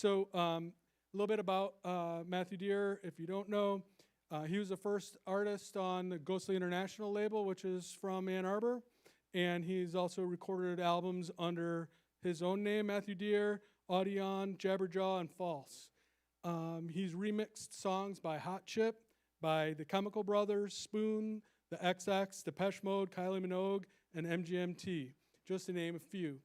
A little bit about Matthew Deere. If you don't know, he was the first artist on the Ghostly International label, which is from Ann Arbor. And he's also recorded albums under his own name, Matthew Deere, Audion, Jabberjaw, and False. He's remixed songs by Hot Chip, by the Chemical Brothers, Spoon, the XX, Depeche Mode, Kylie Minogue, and MGMT, just to name a few.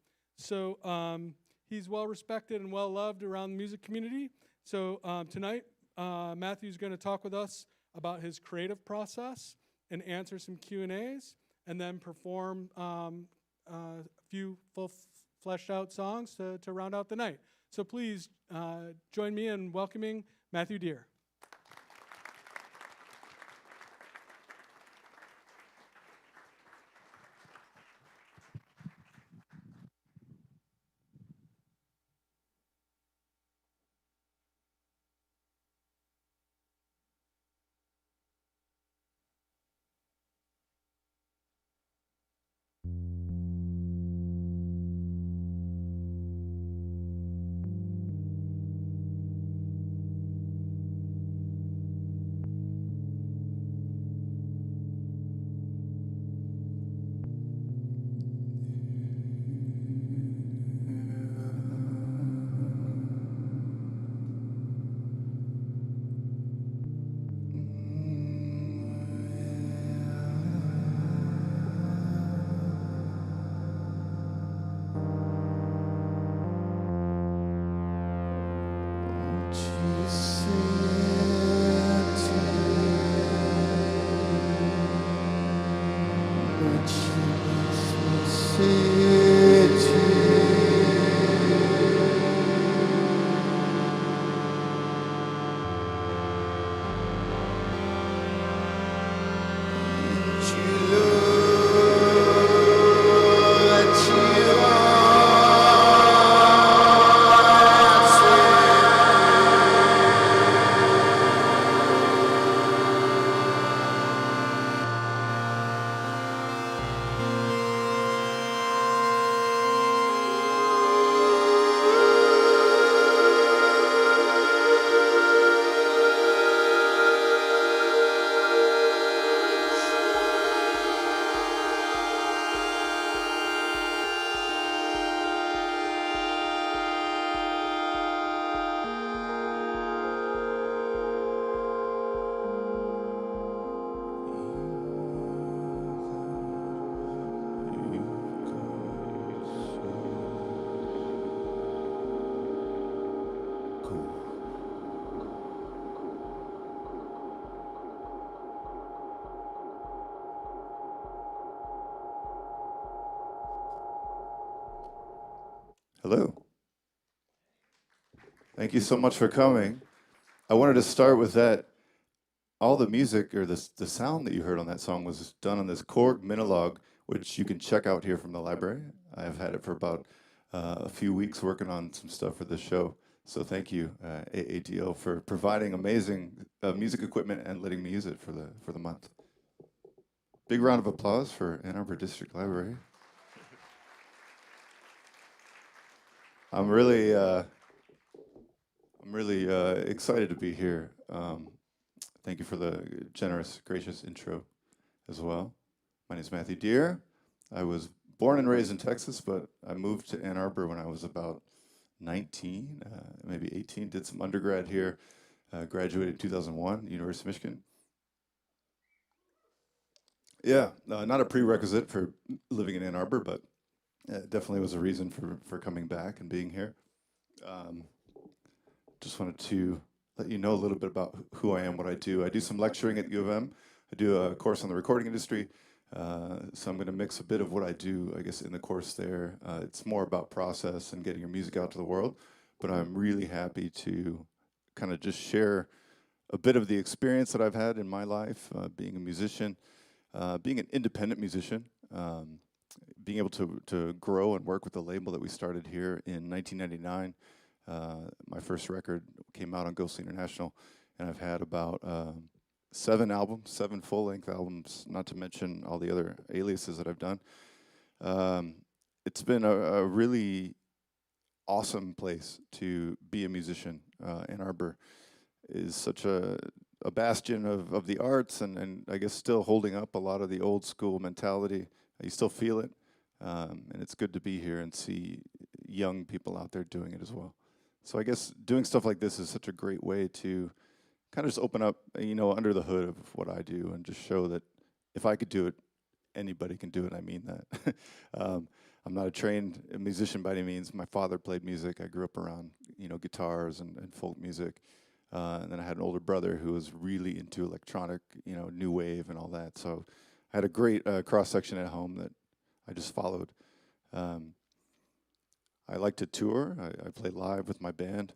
He's well respected and well loved around the music community. Tonight, Matthew's going to talk with us about his creative process and answer some Q&As, and then perform a few full fleshed out songs to round out the night. So please join me in welcoming Matthew Deere. Hello. Thank you so much for coming. I wanted to start with that. All the music or the sound that you heard on that song was done on this Korg Minilog, which you can check out here from the library. I've had it for about a few weeks working on some stuff for this show. So thank you, AADO, for providing amazing music equipment and letting me use it for the month. Big round of applause for Ann Arbor District Library. I'm really excited to be here. Thank you for the generous, gracious intro as well. My name is Matthew Deere. I was born and raised in Texas, but I moved to Ann Arbor when I was about 19, maybe 18. Did some undergrad here. Graduated in 2001, University of Michigan. Yeah, not a prerequisite for living in Ann Arbor, but definitely was a reason for coming back and being here. Just wanted to let you know a little bit about who I am, what I do. I do some lecturing at U of M. I do a course on the recording industry. So I'm going to mix a bit of what I do, I guess, in the course there. It's more about process and getting your music out to the world. But I'm really happy to kind of just share a bit of the experience that I've had in my life, being a musician, being an independent musician, being able to grow and work with the label that we started here in 1999. My first record came out on Ghostly International, and I've had about 7 albums, 7 full-length albums, not to mention all the other aliases that I've done. It's been a really awesome place to be a musician. Ann Arbor is such a bastion of the arts, and I guess still holding up a lot of the old school mentality. You still feel it, and it's good to be here and see young people out there doing it as well. So I guess doing stuff like this is such a great way to kind of just open up, under the hood of what I do and just show that if I could do it, anybody can do it. I mean that. I'm not a trained musician by any means. My father played music. I grew up around, guitars and folk music. And then I had an older brother who was really into electronic, new wave and all that. So I had a great cross-section at home that I just followed. I like to tour. I play live with my band.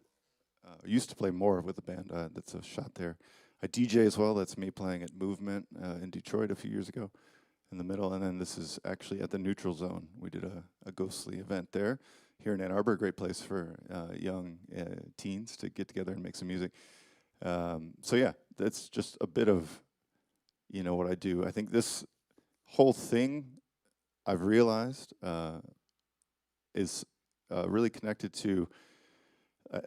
I used to play more with the band. That's a shot there. I DJ as well. That's me playing at Movement in Detroit a few years ago in the middle. And then this is actually at the Neutral Zone. We did a ghostly event there here in Ann Arbor. A great place for young teens to get together and make some music. So yeah, that's just a bit of, what I do. I think this whole thing I've realized is really connected to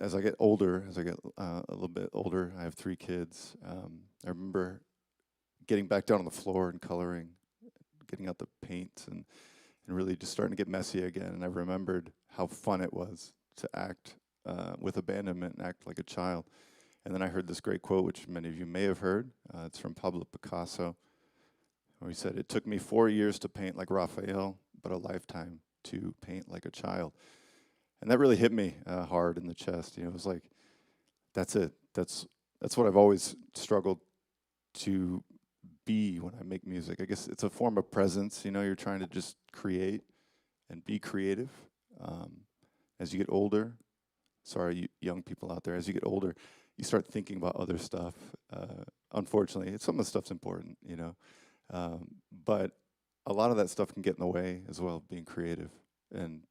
as I get older, as I get a little bit older. I have 3 kids. I remember getting back down on the floor and coloring, getting out the paint, and really just starting to get messy again. And I remembered how fun it was to act with abandonment and act like a child. And then I heard this great quote, which many of you may have heard. It's from Pablo Picasso, where he said, "It took me 4 years to paint like Raphael, but a lifetime to paint like a child." And that really hit me hard in the chest. It was like, that's it. That's what I've always struggled to be when I make music. I guess it's a form of presence. You're trying to just create and be creative. As you get older, you young people out there, as you get older, you start thinking about other stuff. Unfortunately, some of the stuff's important, but a lot of that stuff can get in the way as well of being creative. And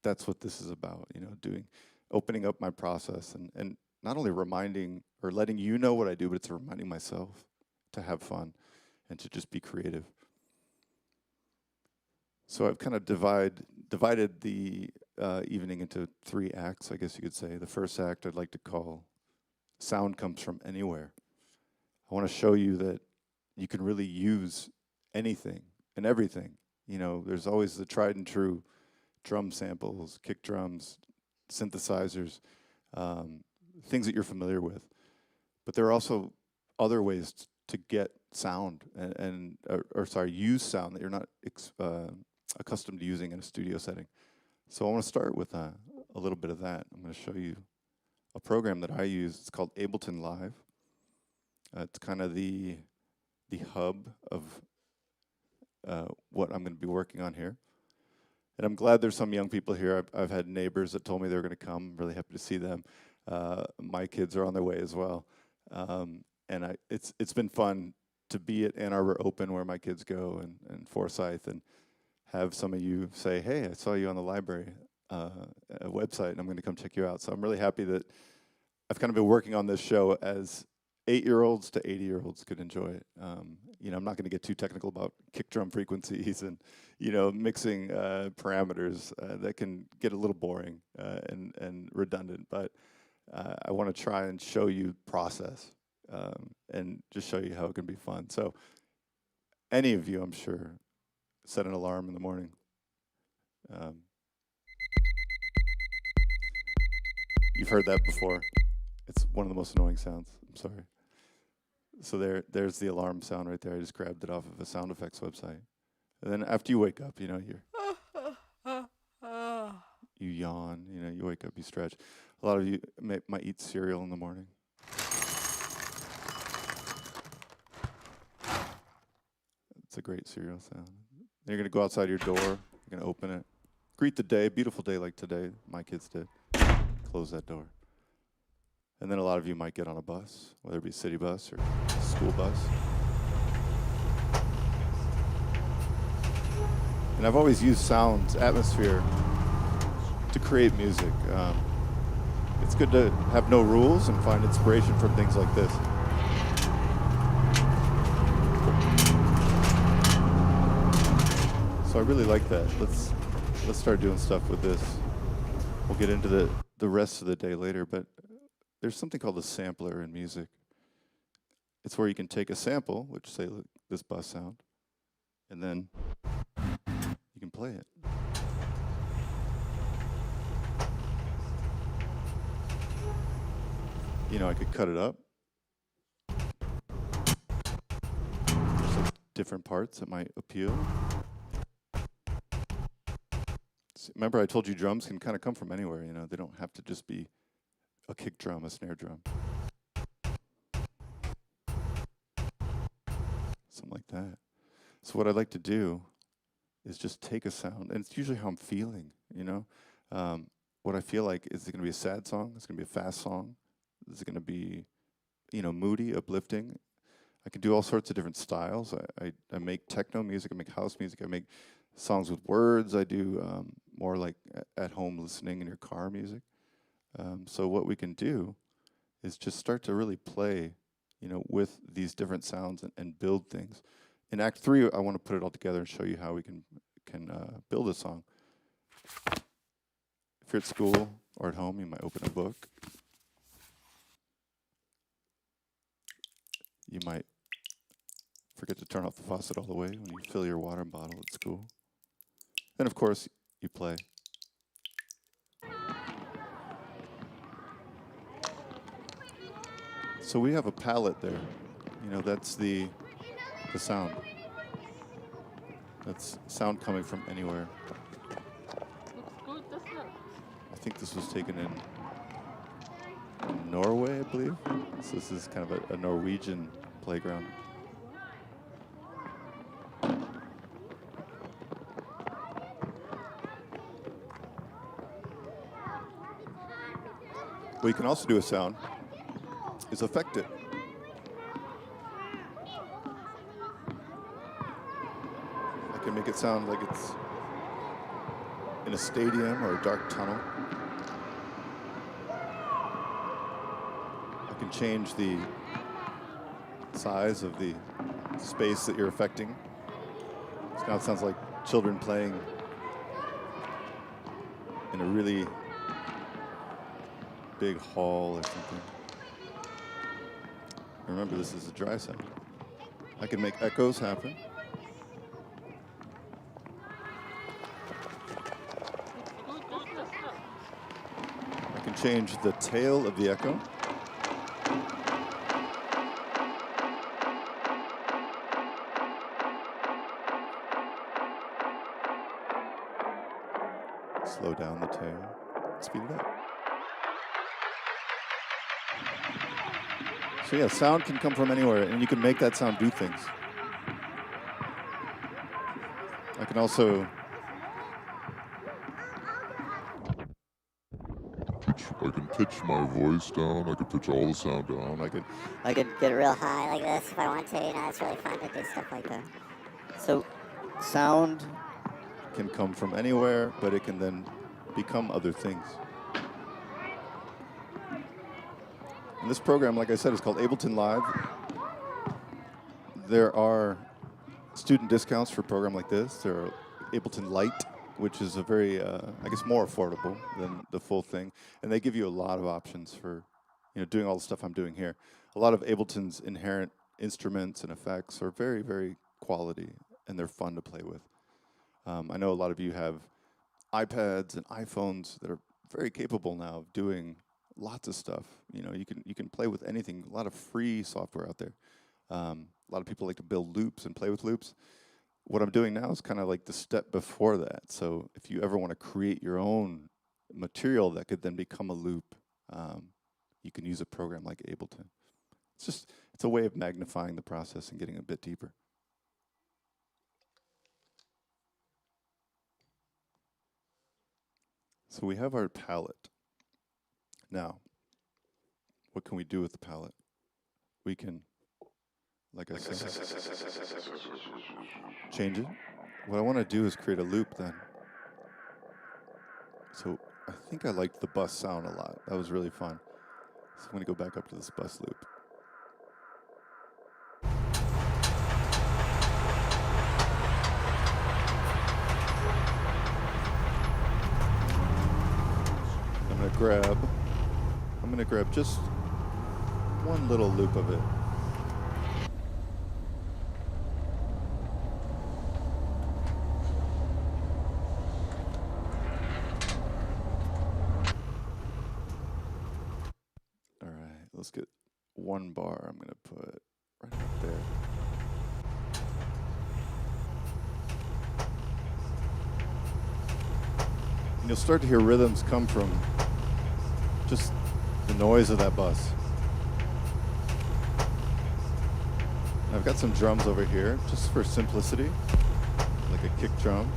that's what this is about, opening up my process and not only reminding or letting you know what I do, but it's reminding myself to have fun and to just be creative. So I've kind of divided the evening into 3 acts, I guess you could say. The first act I'd like to call Sound Comes From Anywhere. I want to show you that you can really use anything and everything. There's always the tried and true drum samples, kick drums, synthesizers, things that you're familiar with. But there are also other ways to get sound use sound that you're not accustomed to using in a studio setting. So I want to start with a little bit of that. I'm going to show you a program that I use. It's called Ableton Live. It's kind of the hub of what I'm going to be working on here. And I'm glad there's some young people here. I've had neighbors that told me they were going to come. I'm really happy to see them. My kids are on their way as well. And it's been fun to be at Ann Arbor Open, where my kids go, and Forsyth, and have some of you say, "Hey, I saw you on the library website, and I'm going to come check you out." So I'm really happy that I've kind of been working on this show as 8-year-olds to 80-year-olds could enjoy it. I'm not going to get too technical about kick drum frequencies and, mixing parameters. That can get a little boring and redundant. But I want to try and show you process and just show you how it can be fun. So any of you, I'm sure, set an alarm in the morning. You've heard that before. It's one of the most annoying sounds. I'm sorry. So there's the alarm sound right there. I just grabbed it off of a sound effects website. And then after you wake up, you yawn, you wake up, you stretch. A lot of you might eat cereal in the morning. It's a great cereal sound. Then you're going to go outside your door. You're going to open it. Greet the day. Beautiful day like today. My kids did. Close that door. And then a lot of you might get on a bus, whether it be a city bus or a school bus. And I've always used sounds, atmosphere, to create music. It's good to have no rules and find inspiration from things like this. So I really like that. Let's start doing stuff with this. We'll get into the rest of the day later, but there's something called a sampler in music. It's where you can take a sample, which say like this bus sound, and then you can play it. You know, I could cut it up. There's like different parts that might appeal. Remember, I told you drums can kind of come from anywhere, you know, they don't have to just be a kick drum, a snare drum. Something like that. So what I'd like to do is just take a sound, and it's usually how I'm feeling, you know. What I feel like, is it going to be a sad song? Is it going to be a fast song? Is it going to be, you know, moody, uplifting? I can do all sorts of different styles. I make techno music, I make house music, I make songs with words. I do more like at home listening in your car music. So what we can do is just start to really play, you know, with these different sounds and build things. In Act 3, I want to put it all together and show you how we can build a song. If you're at school or at home, you might open a book. You might forget to turn off the faucet all the way when you fill your water bottle at school. Then, of course, you play. So we have a palette there. You know, that's the sound. That's sound coming from anywhere. Looks good, doesn't it? I think this was taken in Norway, I believe. So this is kind of a Norwegian playground. What you can also do with sound is affect it. I can make it sound like it's in a stadium or a dark tunnel. I can change the size of the space that you're affecting. So now it sounds like children playing in a really big hall or something. Remember, this is a dry sound. I can make echoes happen. Looks good, doesn't it? I can change the tail of the echo. Slow down the tail, speed it up. So yeah, sound can come from anywhere, and you can make that sound do things. I can also I can pitch my voice down. I can pitch all the sound down. I could get real high like this if I want to. You know, it's really fun to do stuff like that. So, sound. can come from anywhere, but it can then become other things. And this program, like I said, is called Ableton Live. There are student discounts for a program like this. There are Ableton Lite, which is a very, I guess, more affordable than the full thing. And they give you a lot of options for, you know, doing all the stuff I'm doing here. A lot of Ableton's inherent instruments and effects are very, very quality, and they're fun to play with. I know a lot of you have iPads and iPhones that are very capable now of doing lots of stuff. You know, you can play with anything. A lot of free software out there. A lot of people like to build loops and play with loops. What I'm doing now is kind of like the step before that. So if you ever want to create your own material that could then become a loop, you can use a program like Ableton. It's a way of magnifying the process and getting a bit deeper. So we have our palette. Now, what can we do with the palette? We can, like I said, change it. What I want to do is create a loop then. So I think I liked the bus sound a lot. That was really fun. So I'm going to go back up to this bus loop. gonna grab just one little loop of it. All right, let's get one bar. I'm gonna put right up there. And you'll start to hear rhythms come from just the noise of that bus. And I've got some drums over here, just for simplicity, like a kick drum,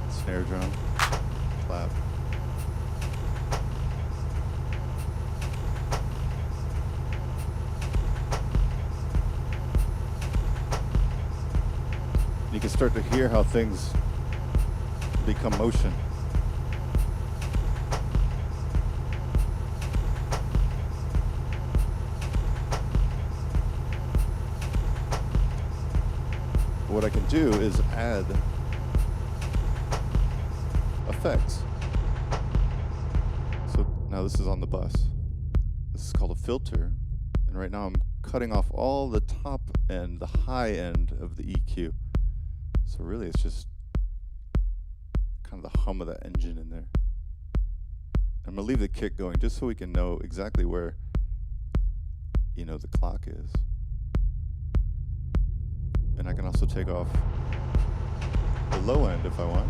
snare drum, clap. You can start to hear how things become motion. What I can do is add effects. So now this is on the bus. This is called a filter. And right now I'm cutting off all the top end, the high end of the EQ. So really it's just kind of the hum of that engine in there. I'm gonna leave the kick going just so we can know exactly where, the clock is. And I can also take off the low end if I want.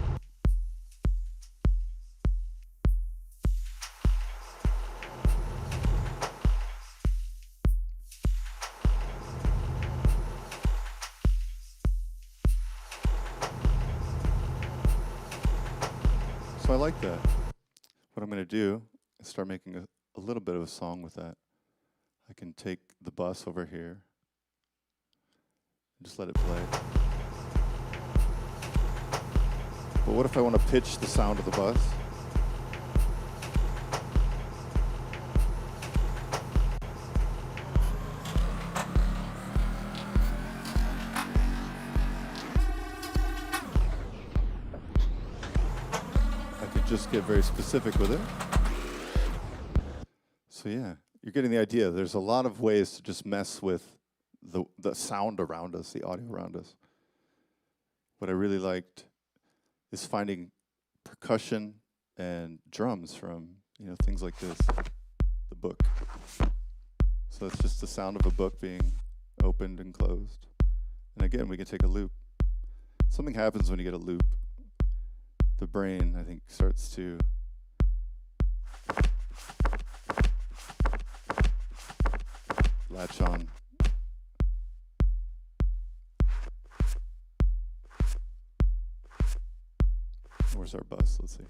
So I like that. What I'm going to do is start making a little bit of a song with that. I can take the bus over here and just let it play. But what if I want to pitch the sound of the bus? I could just get very specific with it. So yeah, you're getting the idea. There's a lot of ways to just mess with the sound around us, the audio around us. What I really liked is finding percussion and drums from, things like this, the book. So it's just the sound of a book being opened and closed. And again, we can take a loop. Something happens when you get a loop. The brain, I think, starts to latch on. Where's our bus? Let's see.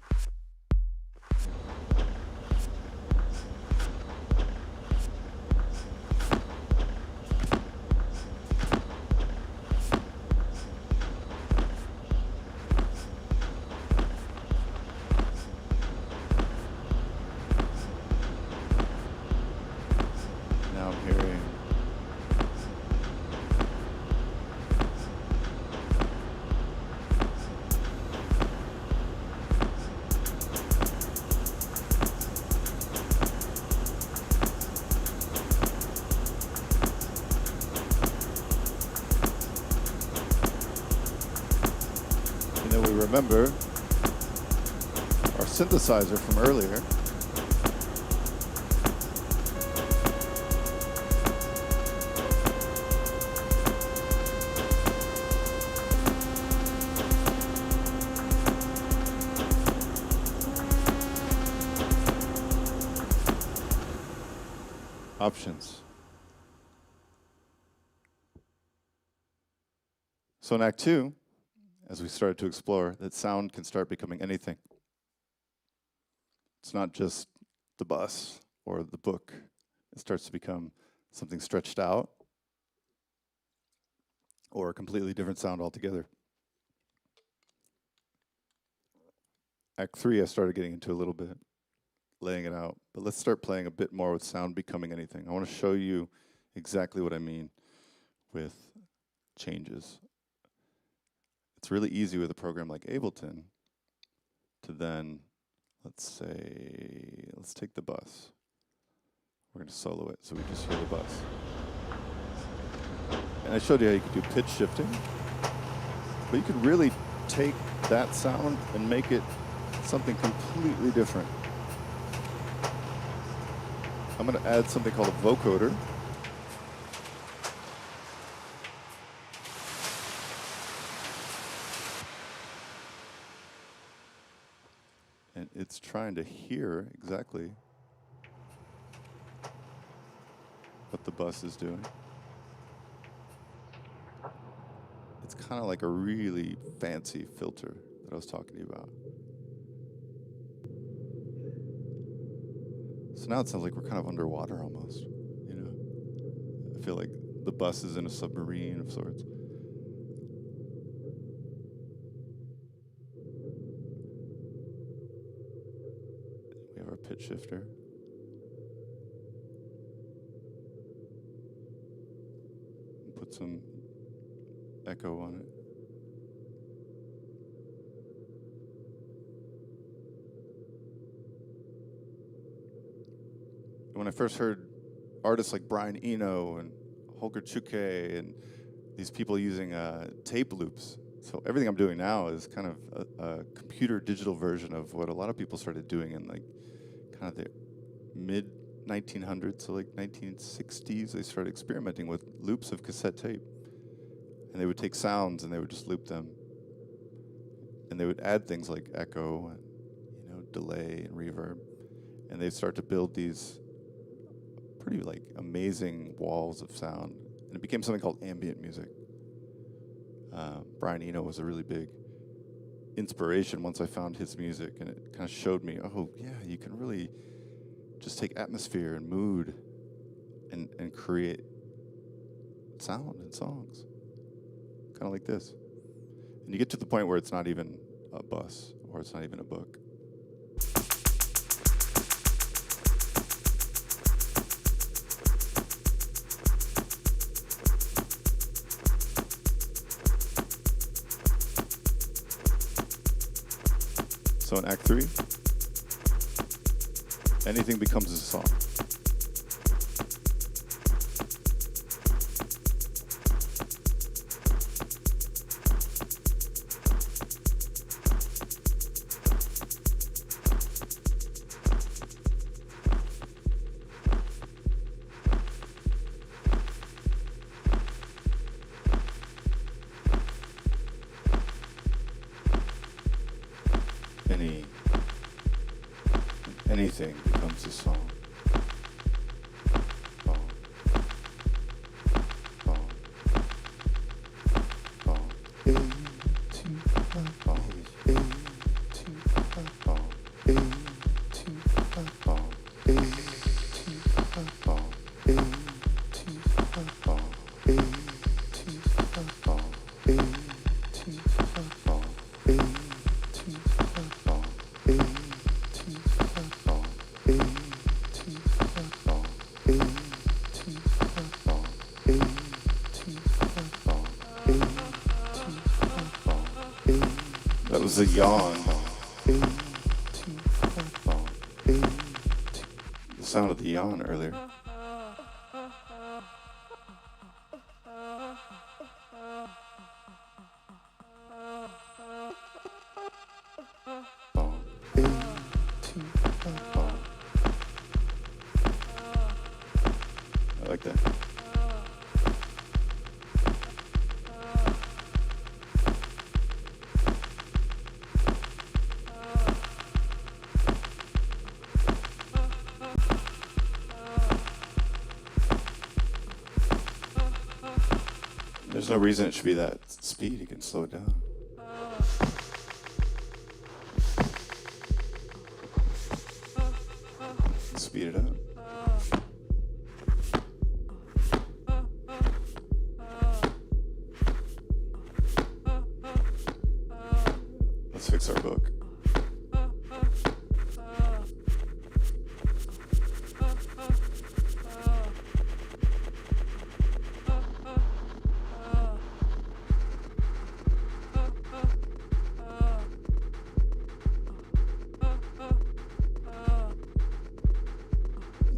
Now I'm hearing remember our synthesizer from earlier. Options. So in Act 2, as we started to explore, that sound can start becoming anything. It's not just the bus or the book. It starts to become something stretched out or a completely different sound altogether. Act 3, I started getting into a little bit, laying it out. But let's start playing a bit more with sound becoming anything. I want to show you exactly what I mean with changes. It's really easy with a program like Ableton to then let's take the bus. We're going to solo it, so we just hear the bus. And I showed you how you could do pitch shifting, but you could really take that sound and make it something completely different. I'm going to add something called a vocoder. And it's trying to hear exactly what the bus is doing. It's kind of like a really fancy filter that I was talking to you about. So now it sounds like we're kind of underwater almost, you know? I feel like the bus is in a submarine of sorts. We have our pitch shifter. Put some echo on it. When I first heard artists like Brian Eno and Holger Chuke and these people using tape loops, so everything I'm doing now is kind of a computer digital version of what a lot of people started doing in like kind of the mid 1900s, so like 1960s. They started experimenting with loops of cassette tape, and they would take sounds and they would just loop them, and they would add things like echo and, you know, delay and reverb, and they'd start to build these pretty like amazing walls of sound, and it became something called ambient music. Brian Eno was a really big inspiration once I found his music, and it kind of showed me, oh yeah, you can really just take atmosphere and mood and create sound and songs, kind of like this. And you get to the point where it's not even a bus or it's not even a book. So in Act 3, anything becomes a song. Anything becomes a song. Song. Song. Song. A, two, song. A, two, song. A, two, song. A, two, song. A, two, song. A, two, song. A, two, song. A, two, song. That was a yawn. The sound of the yawn earlier. I like that. There's no reason it should be that speed. You can slow it down. Speed it up. Let's fix our book.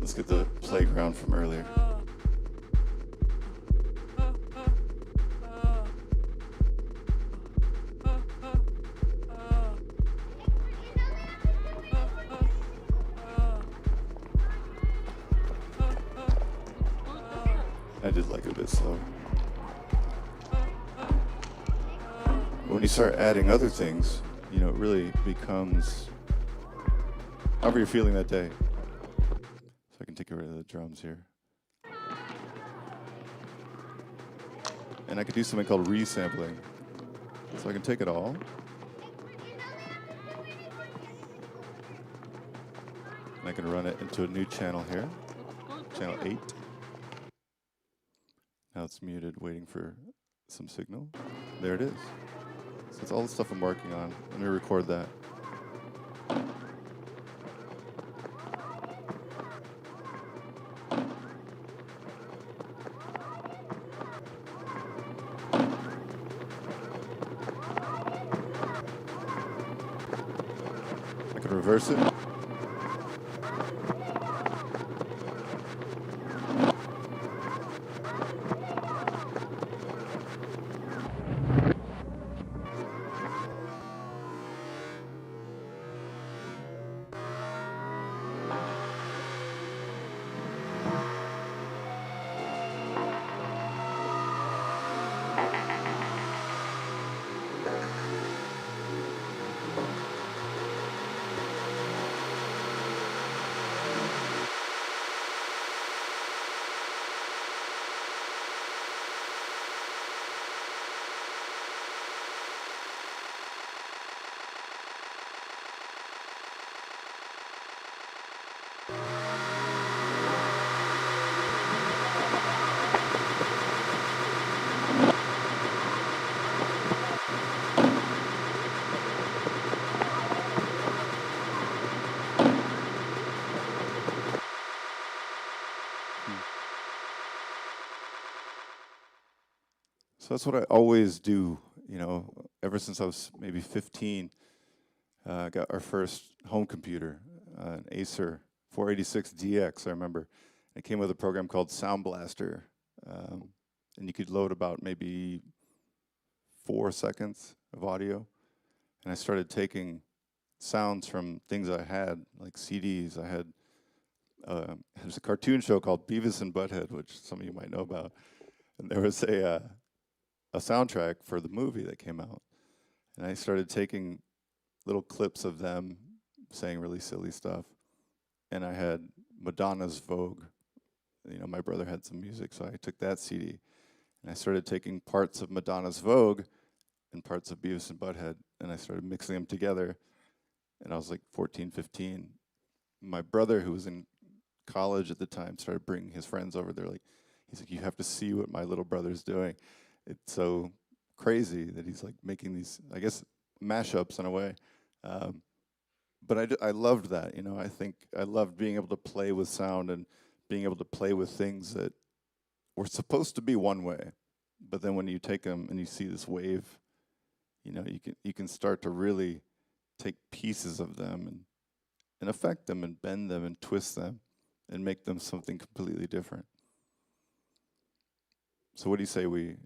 Let's get the playground from earlier. I did like it a bit slower. When you start adding other things, you know, it really becomes however you're feeling that day. So I can take rid of the drums here. And I could do something called resampling. So I can take it all. And I can run it into a new channel here, channel 8. Now it's muted, waiting for some signal. There it is. So it's all the stuff I'm working on. Let me record that. I can reverse it. So that's what I always do, you know, ever since I was maybe 15. I got our first home computer, an Acer 486DX, I remember. It came with a program called Sound Blaster, and you could load about maybe 4 seconds of audio. And I started taking sounds from things I had, like CDs. I had there's a cartoon show called Beavis and Butthead, which some of you might know about. And there was a soundtrack for the movie that came out. And I started taking little clips of them saying really silly stuff. And I had Madonna's Vogue. You know, my brother had some music, so I took that CD. And I started taking parts of Madonna's Vogue and parts of Beavis and Butthead, and I started mixing them together. And I was like 14, 15. My brother, who was in college at the time, started bringing his friends over. He's like, you have to see what my little brother's doing. It's so crazy that he's like making these, I guess, mashups in a way. But I loved that, you know. I think I loved being able to play with sound and being able to play with things that were supposed to be one way. But then when you take them and you see this wave, you know, you can start to really take pieces of them and affect them and bend them and twist them and make them something completely different. So what do you say we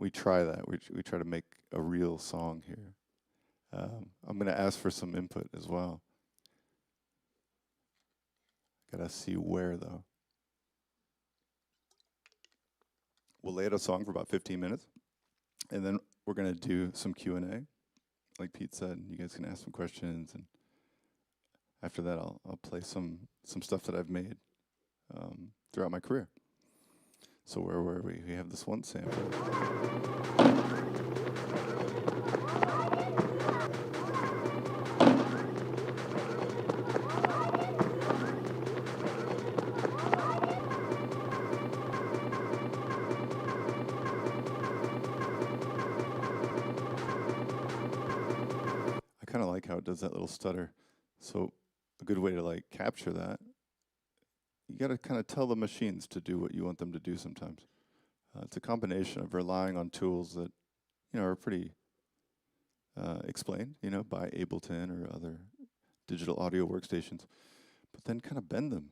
try that? We try to make a real song here. I'm going to ask for some input as well. Gotta see where though. We'll lay out a song for about 15 minutes, and then we're going to do some Q&A, like Pete said. You guys can ask some questions, and after that, I'll play some stuff that I've made throughout my career. So where were we? We have this one sample. I kind of like how it does that little stutter. So a good way to like capture that, you got to kind of tell the machines to do what you want them to do sometimes. It's a combination of relying on tools that, you know, are pretty explained, by Ableton or other digital audio workstations, but then kind of bend them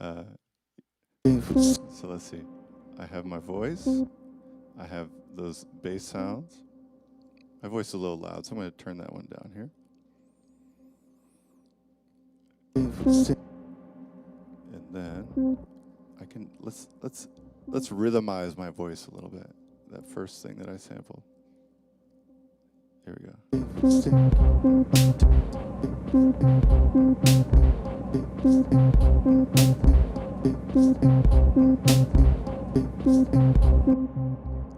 Uh, so let's see. I have my voice. I have those bass sounds. My voice is a little loud, so I'm going to turn that one down here. And then I can let's rhythmize my voice a little bit. That first thing that I sampled. Here we go.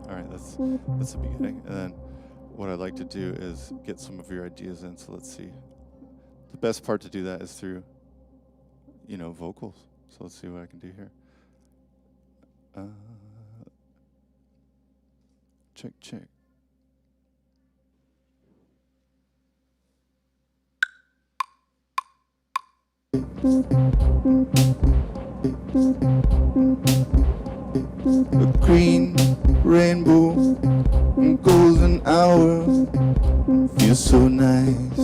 All right, that's the beginning. And then what I'd like to do is get some of your ideas in. So let's see. The best part to do that is through, vocals. So let's see what I can do here. Check, check. A green rainbow, golden hour, feels so nice,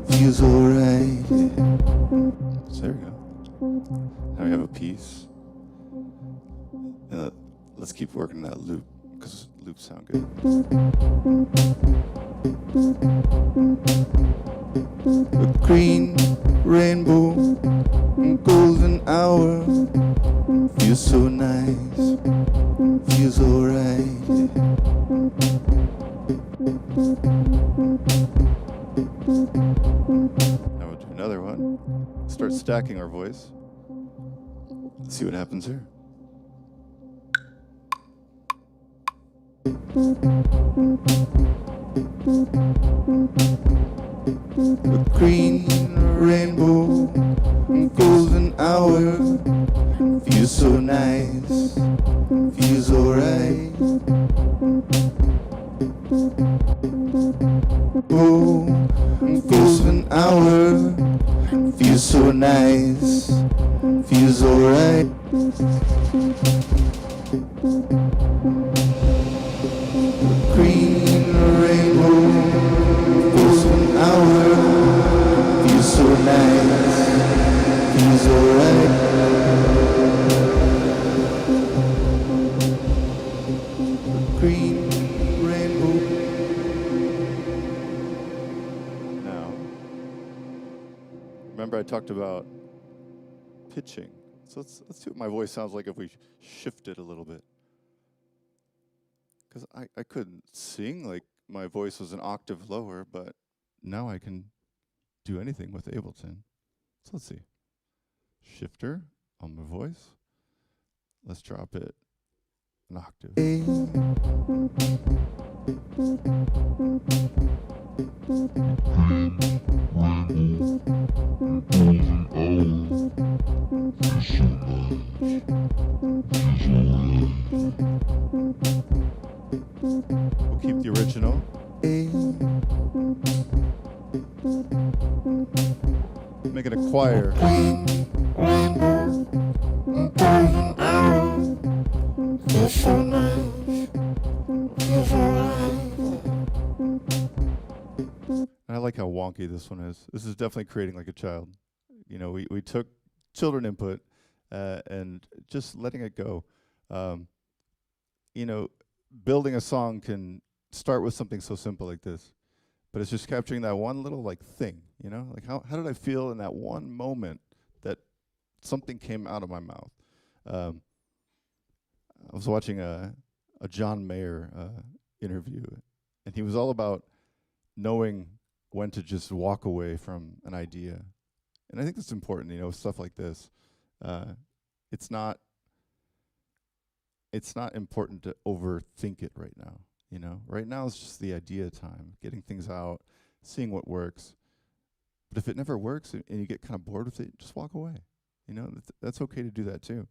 feels alright. So there we go. Now we have a piece. Let's keep working that loop, because loops sound good. A green rainbow, golden hour, feels so nice, feels alright. Now we'll do another one. Start stacking our voice. Let's see what happens here. A green rainbow, golden hour, feels so nice, feels alright. Oh, golden hour, feels so nice, feels alright. Green rainbow, golden hour, feels so nice, feels alright. Green rainbow. Now, remember I talked about pitching. So let's see what my voice sounds like if we shift it a little bit. Because I couldn't sing, like my voice was an octave lower, but now I can do anything with Ableton. So let's see. Shifter on my voice. Let's drop it an octave. We'll keep the original. Make it a choir. I like how wonky this one is. This is definitely creating like a child. We took children input and just letting it go. Building a song can start with something so simple like this, but it's just capturing that one little thing, like how did I feel in that one moment that something came out of my mouth. I was watching a John Mayer interview, and he was all about knowing when to just walk away from an idea. And I think that's important, stuff like this. It's not important to overthink it right now. Right now it's just the idea time, getting things out, seeing what works. But if it never works and you get kind of bored with it, just walk away. That's okay to do that too.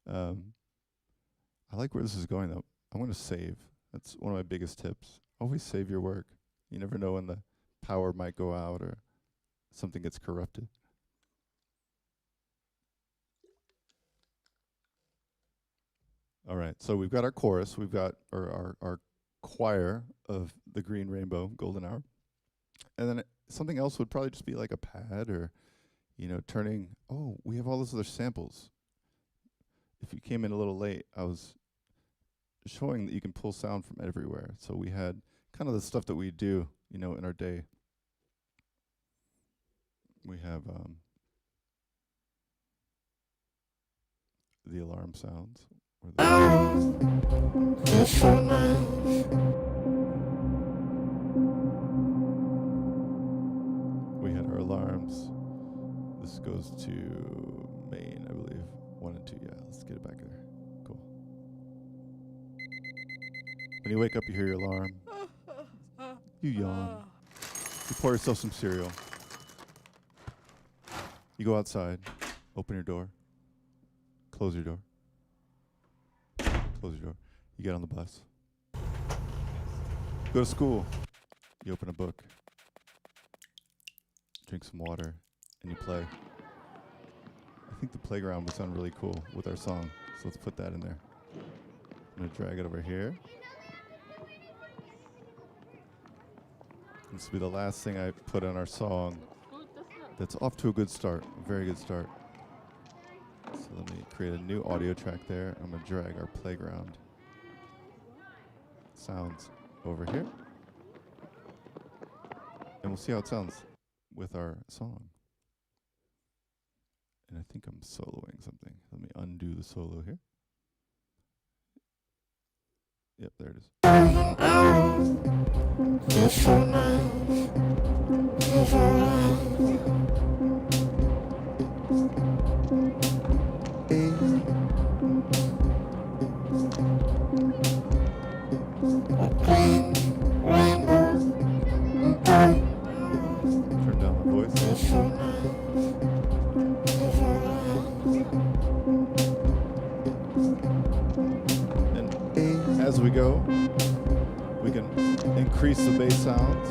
I like where this is going though. I'm going to save. That's one of my biggest tips. Always save your work. You never know when the power might go out or something gets corrupted. All right, so we've got our chorus, we've got our choir of the Green Rainbow, Golden Hour. And then something else would probably just be like a pad or, turning, oh, we have all those other samples. If you came in a little late, I was showing that you can pull sound from everywhere. So we had kind of the stuff that we do, in our day. We have the alarm sounds. Or we had our alarms. This goes to main, I believe. 1 and 2. Yeah, let's get it back there. Cool. When you wake up, you hear your alarm. You yawn. You pour yourself some cereal. You go outside, open your door, close your door, close your door. You get on the bus. Go to school. You open a book, drink some water, and you play. I think the playground would sound really cool with our song, so let's put that in there. I'm going to drag it over here. This will be the last thing I put on our song. That's off to a good start, a very good start. So let me create a new audio track there. I'm going to drag our playground sounds over here. And we'll see how it sounds with our song. And I think I'm soloing something. Let me undo the solo here. Yep, there it is. Turn down the voice. And as we go, we can increase the bass sounds.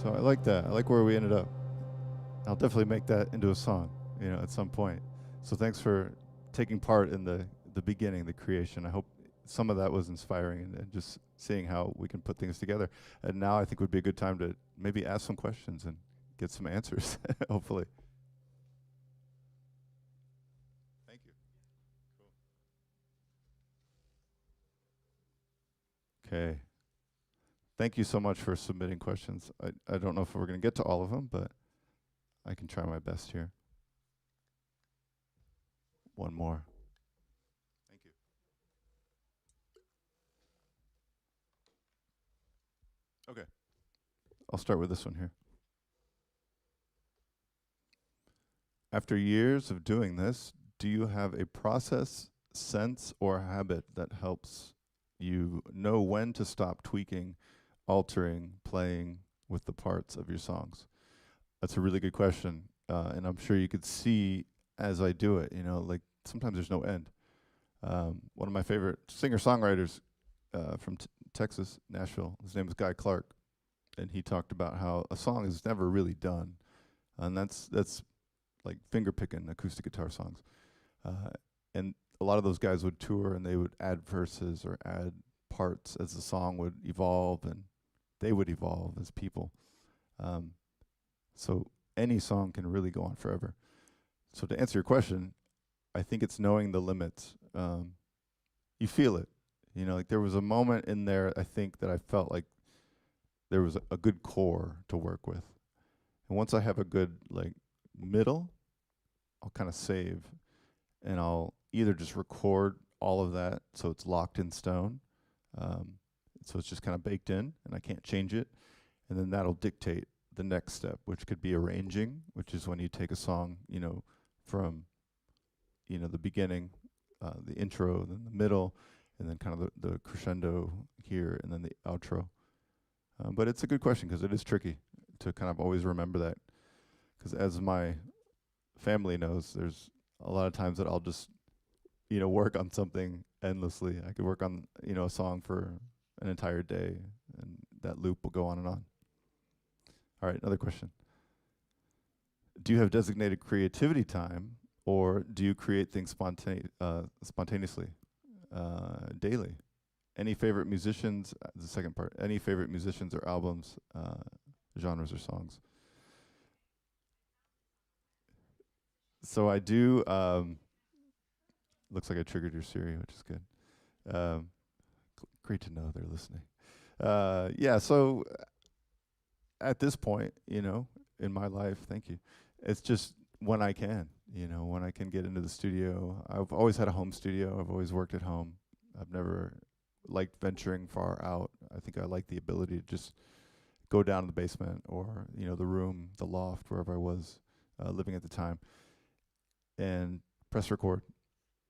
So I like that. I like where we ended up. I'll definitely make that into a song, at some point. So thanks for taking part in the beginning, the creation. I hope some of that was inspiring and just seeing how we can put things together. And now I think would be a good time to maybe ask some questions and get some answers, hopefully. Thank you. Cool. Okay. Thank you so much for submitting questions. I don't know if we're going to get to all of them, but I can try my best here. One more. Thank you. Okay. I'll start with this one here. After years of doing this, do you have a process, sense, or habit that helps you know when to stop tweaking, altering, playing with the parts of your songs? That's a really good question. And I'm sure you could see as I do it, like sometimes there's no end. One of my favorite singer-songwriters from Texas, Nashville, his name is Guy Clark. And he talked about how a song is never really done. And that's like finger-picking acoustic guitar songs. And a lot of those guys would tour and they would add verses or add parts as the song would evolve, and they would evolve as people. So any song can really go on forever. So to answer your question, I think it's knowing the limits. You feel it. You know, like there was a moment in there, I think, that I felt like there was a good core to work with. And once I have a good like middle, I'll kind of save, and I'll either just record all of that so it's locked in stone, um, so it's just kind of baked in and I can't change it, and then that'll dictate the next step, which could be arranging, which is when you take a song, you know, from, you know, the beginning, the intro, then the middle, and then kind of the crescendo here, and then the outro. But it's a good question because it is tricky to kind of always remember that. Because as my family knows, there's a lot of times that I'll just, you know, work on something endlessly. I could work on, you know, a song for an entire day, and that loop will go on and on. All right, another question. Do you have designated creativity time, or do you create things spontaneously, daily? Any favorite musicians? The second part. Any favorite musicians or albums, genres or songs? So I do. Looks like I triggered your Siri, which is good. Great to know they're listening. Yeah. So at this point, you know, in my life, thank you. It's just when I can, you know, when I can get into the studio. I've always had a home studio. I've always worked at home. I've never liked venturing far out. I think I like the ability to just go down to the basement or, you know, the room, the loft, wherever I was living at the time, and press record.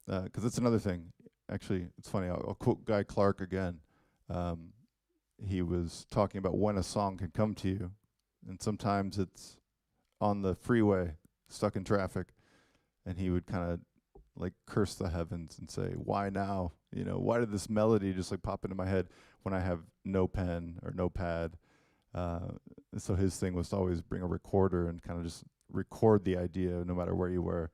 Because it's another thing. Actually, it's funny. I'll quote Guy Clark again. He was talking about when a song can come to you, and sometimes it's on the freeway, stuck in traffic, and he would kind of like curse the heavens and say, "Why now? You know, why did this melody just like pop into my head when I have no pen or no pad?" So his thing was to always bring a recorder and kind of just record the idea, no matter where you were.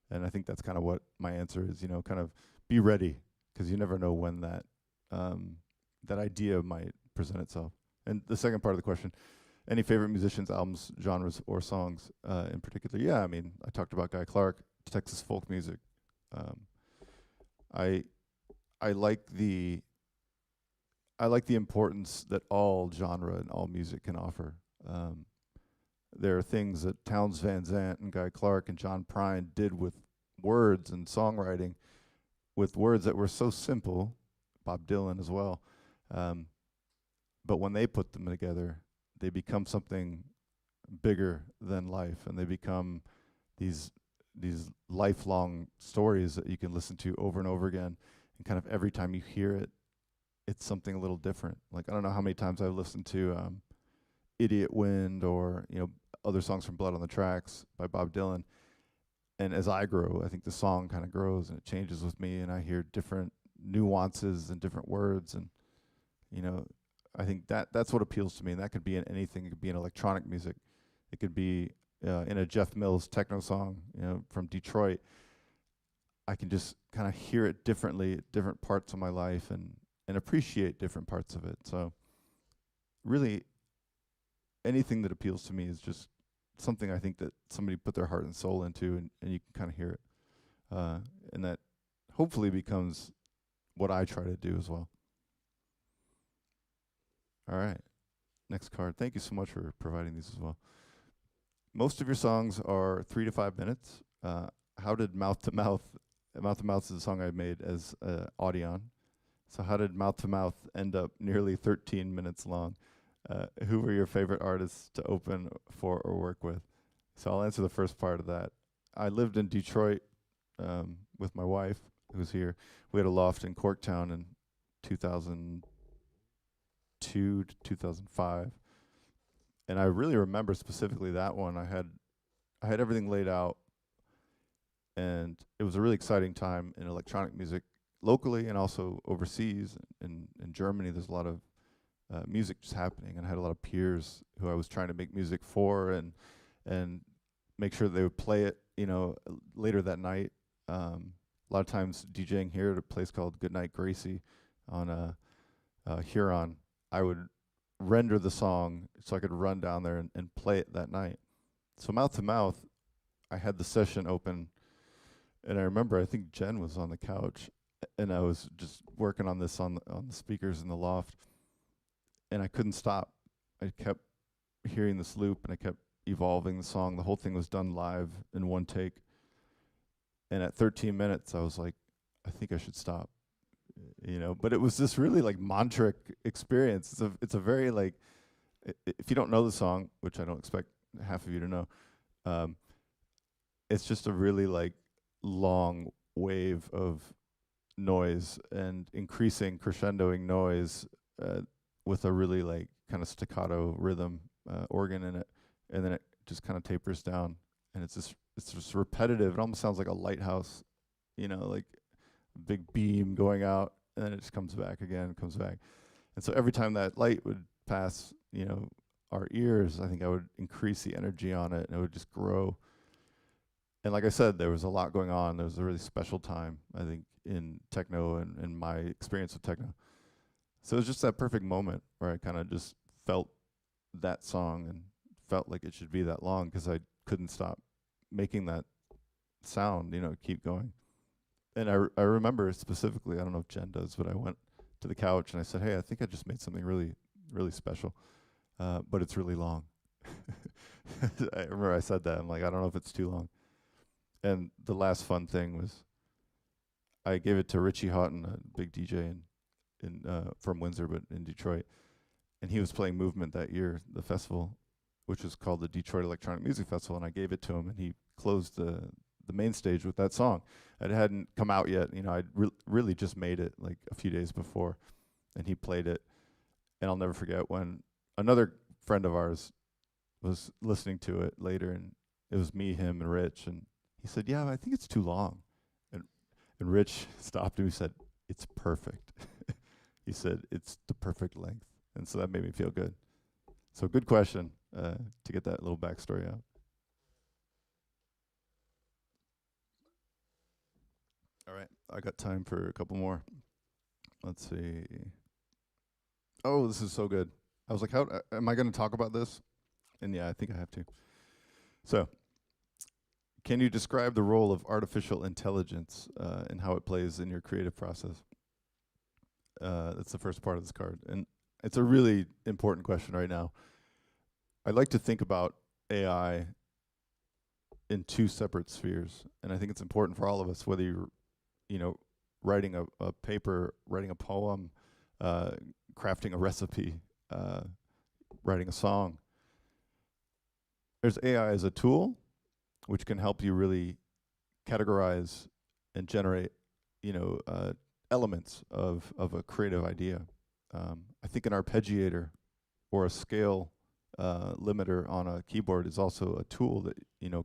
And I think that's kind of what my answer is. You know, kind of be ready, because you never know when that that idea might present itself. And the second part of the question, any favorite musicians, albums, genres, or songs in particular? Yeah, I mean, I talked about Guy Clark, Texas folk music. I like the importance that all genre and all music can offer. There are things that Townes Van Zandt and Guy Clark and John Prine did with words and songwriting, with words that were so simple, Bob Dylan as well. But when they put them together, they become something bigger than life, and they become these lifelong stories that you can listen to over and over again, and kind of every time you hear it, it's something a little different. Like, I don't know how many times I've listened to Idiot Wind, or, you know, other songs from Blood on the Tracks by Bob Dylan. And as I grow, I think the song kind of grows and it changes with me, and I hear different nuances and different words, and, you know, I think that's what appeals to me. And that could be in anything. It could be in electronic music. It could be in a Jeff Mills techno song, you know, from Detroit. I can just kind of hear it differently at different parts of my life, and appreciate different parts of it. So really, anything that appeals to me is just something I think that somebody put their heart and soul into, and you can kind of hear it. And that hopefully becomes what I try to do as well. All right. Next card. Thank you so much for providing these as well. Most of your songs are 3 to 5 minutes. How did Mouth to Mouth is a song I made as Audion. So how did Mouth to Mouth end up nearly 13 minutes long? Who were your favorite artists to open for or work with? So I'll answer the first part of that. I lived in Detroit with my wife, who's here. We had a loft in Corktown in 2002 to 2005. And I really remember specifically that one. I had everything laid out, and it was a really exciting time in electronic music, locally and also overseas. In Germany, there's a lot of music just happening, and I had a lot of peers who I was trying to make music for, and make sure they would play it, you know, later that night. A lot of times DJing here at a place called Goodnight Gracie on Huron, I would render the song so I could run down there and play it that night. So Mouth to Mouth, I had the session open, and I remember, I think Jen was on the couch. and I was just working on this on the speakers in the loft, and I couldn't stop. I kept hearing this loop, and I kept evolving the song. The whole thing was done live in one take, and at 13 minutes, I was like, I think I should stop. But it was this really like mantric experience. It's a very like, if you don't know the song, which I don't expect half of you to know, um, it's just a really like long wave of noise and increasing crescendoing noise with a really like kind of staccato rhythm organ in it, and then it just kind of tapers down, and it's just repetitive. It almost sounds like a lighthouse, like a big beam going out, and then it just comes back again, comes back. And so every time that light would pass, our ears, I think I would increase the energy on it, and it would just grow. And like I said, there was a lot going on. There was a really special time, I think, in techno and my experience with techno. So it was just that perfect moment where I kind of just felt that song and felt like it should be that long because I couldn't stop making that sound, keep going. And I remember specifically, I don't know if Jen does, but I went to the couch and I said, hey, I think I just made something really, really special, but it's really long. I remember I said that. I'm like, I don't know if it's too long. And the last fun thing was I gave it to Richie Houghton, a big DJ from Windsor, but in Detroit. And he was playing Movement that year, the festival, which was called the Detroit Electronic Music Festival. And I gave it to him, and he closed the main stage with that song. It hadn't come out yet. I'd really just made it like a few days before, and he played it. And I'll never forget when another friend of ours was listening to it later, and it was me, him, and Rich, and he said, yeah, I think it's too long. And Rich stopped him. He said, it's perfect. He said, it's the perfect length. And so that made me feel good. So good question to get that little backstory out. All right, I got time for a couple more. Let's see. Oh, this is so good. I was like, how am I going to talk about this? And yeah, I think I have to. So, can you describe the role of artificial intelligence and how it plays in your creative process? That's the first part of this card. And it's a really important question right now. I like to think about AI in two separate spheres. And I think it's important for all of us, whether you're, writing a paper, writing a poem, crafting a recipe, writing a song. There's AI as a tool, which can help you really categorize and generate, elements of a creative idea. I think an arpeggiator or a scale limiter on a keyboard is also a tool that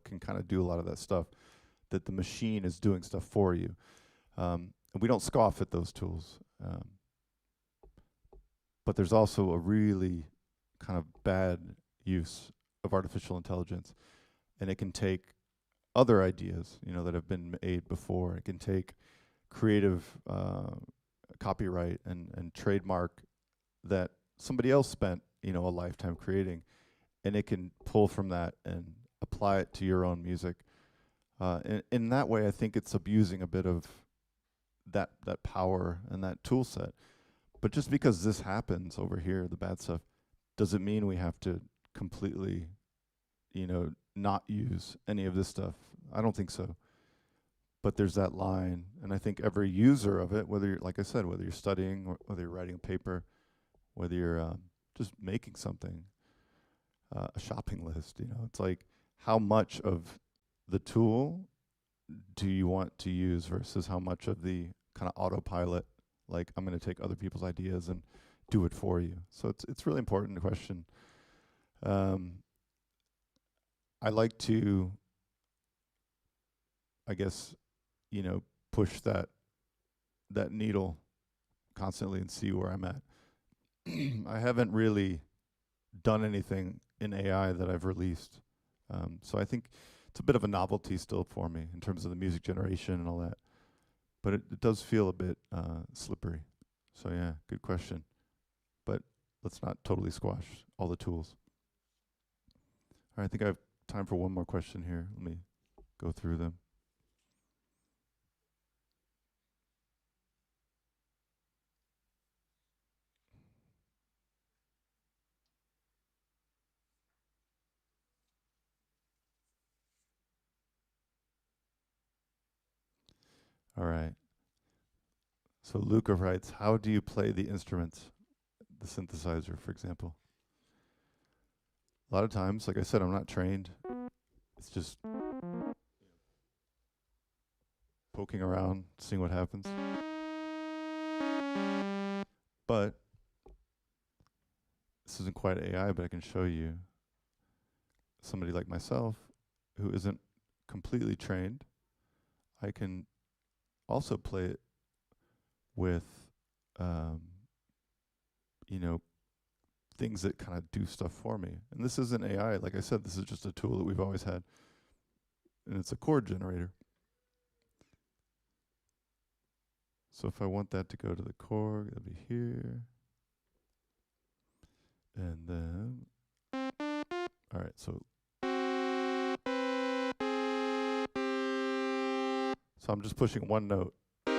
can kind of do a lot of that stuff. That the machine is doing stuff for you, and we don't scoff at those tools. But there's also a really kind of bad use of artificial intelligence, and it can take other ideas, that have been made before. It can take creative copyright and trademark that somebody else spent, a lifetime creating, and it can pull from that and apply it to your own music. In that way, I think it's abusing a bit of that power and that tool set. But just because this happens over here, the bad stuff, doesn't mean we have to completely, not use any of this stuff. I don't think so. But there's that line, and I think every user of it, whether you're, like I said, whether you're studying, or whether you're writing a paper, whether you're just making something, a shopping list, it's like how much of the tool do you want to use versus how much of the kind of autopilot, like I'm going to take other people's ideas and do it for you. So it's really important question. I like to, I guess, push that needle constantly and see where I'm at. I haven't really done anything in AI that I've released. So I think it's a bit of a novelty still for me in terms of the music generation and all that. But it does feel a bit slippery. So yeah, good question. But let's not totally squash all the tools. All right, I think I have time for one more question here. Let me go through them. All right. So Luca writes, how do you play the instruments, the synthesizer, for example? A lot of times, like I said, I'm not trained. It's just poking around, seeing what happens. But this isn't quite AI, but I can show you somebody like myself who isn't completely trained. I can also play it with, you know, things that kind of do stuff for me. And this isn't AI. Like I said, this is just a tool that we've always had. And it's a chord generator. So if I want that to go to the chord, it'll be here. And then, all right, so I'm just pushing one note. And